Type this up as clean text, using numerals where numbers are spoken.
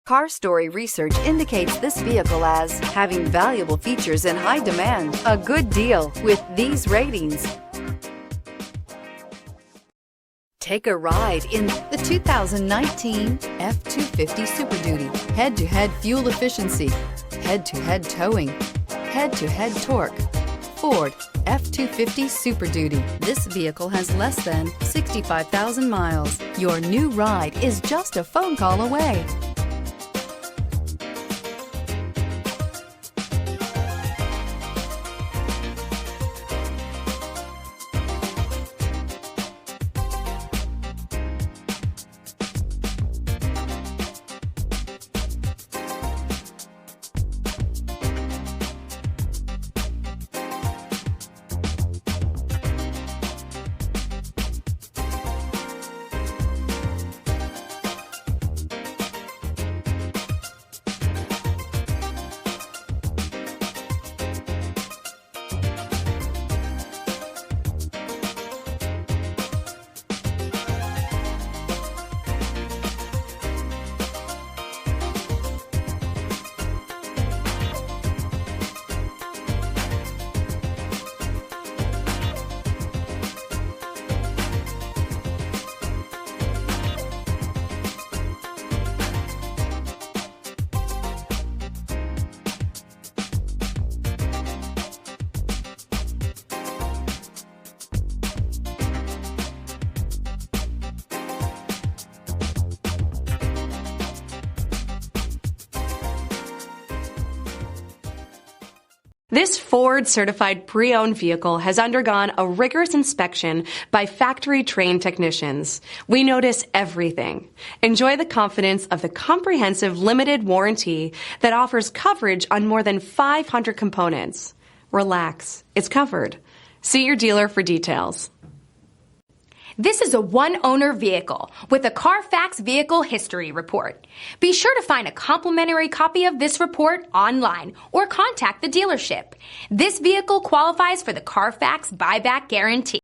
Car Story research indicates this vehicle as having valuable features in high demand. A good deal with these ratings. Take a ride in the 2019 F-250 Super Duty. Head-to-head fuel efficiency, head-to-head towing, head-to-head torque. Ford F-250 Super Duty. This vehicle has less than 65,000 miles. Your new ride is just a phone call away. This Ford-certified pre-owned vehicle has undergone a rigorous inspection by factory-trained technicians. We notice everything. Enjoy the confidence of the comprehensive limited warranty that offers coverage on more than 500 components. Relax, it's covered. See your dealer for details. This is a one-owner vehicle with a Carfax Vehicle History Report. Be sure to find a complimentary copy of this report online or contact the dealership. This vehicle qualifies for the Carfax Buyback Guarantee.